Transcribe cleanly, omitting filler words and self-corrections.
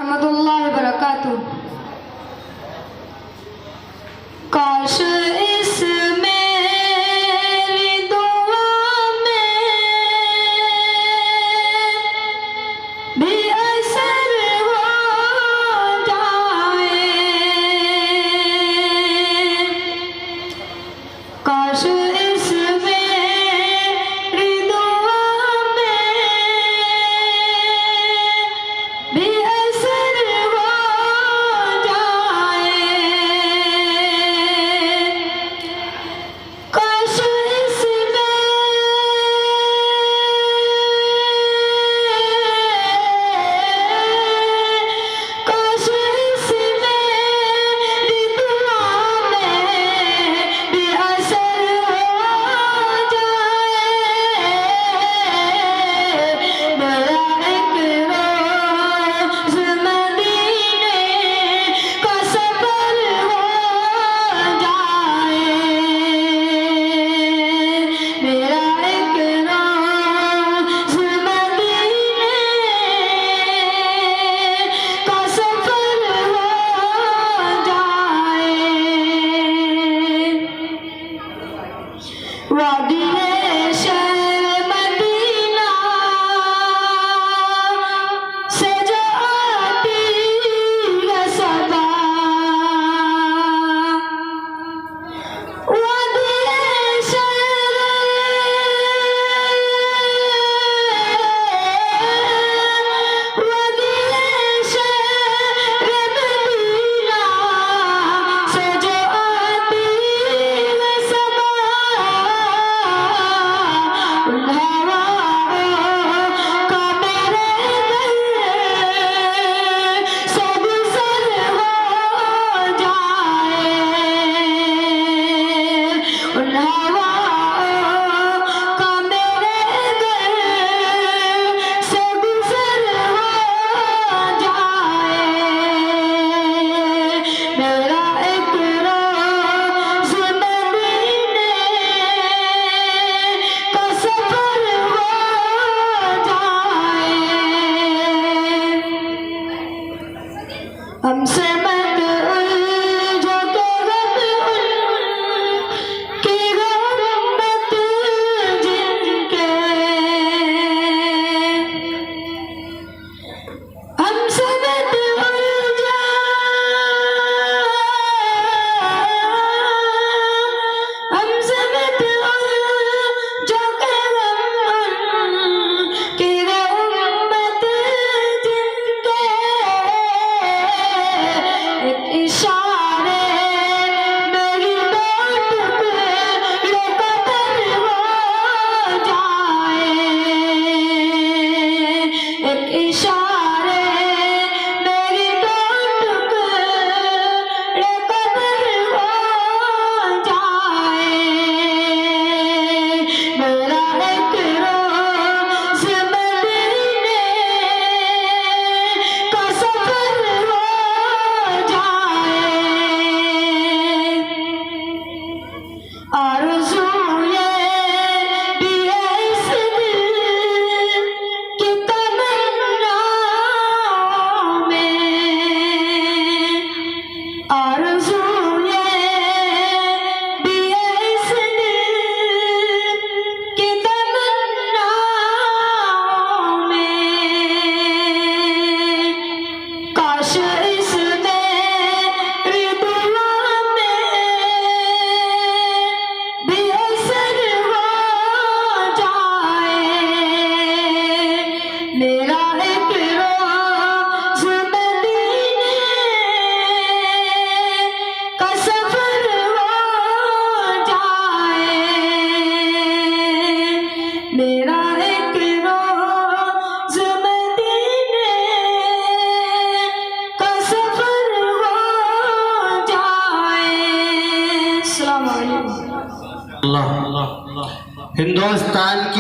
रहमतुल्लाहि व बरकातुहू। काश इस मेरी दुआ में भी असर हो जाए, काश इस मेरी दुआ में भी असर हो जाए, काश इसमें काश इसमें दुआ में भी असर हो जाए। मेरा एक रोज़ मदीने का सफर हो जाए, मेरा एक रोज़ मदीने का सफर हो जाए। वादिए शहर मदीना से जो आती है सदा, वादिए शहर मदीना से जो आती है सदा, उन हवाओं का मेरे दिल से गुज़र हो जाए, उन हवाओं का मेरे दिल से गुज़र हो जाए। मेरा एक रोज़ मदीने का सफर हो जाए। हमसे मत उलझो के गम उनकी गुर्बत जिनके, हमसे मत उलझो, हमसे मत उलझो के गम उनकी गुर्बत जिनके, एक इशारे मेरी बात पे कदर हो जाए, एक इशारे मेरी बात पे कदर हो जाए। मेरा एक रोज़ मदीने का सफर हो जाए। आरज़ू ये भी है इस दिल की तमन्नाओं में, आरज़ू ये भी है इस दिल की तमन्नाओं में, काश इस मेरी दुआ में भी असर हो जाए। मेरा एक रोज़ मदीने का सफर हो जाए, मेरा एक रोज़ मदीने का सफर हो जाए। अस्सलाम वालेकुम। हिंदुस्तान की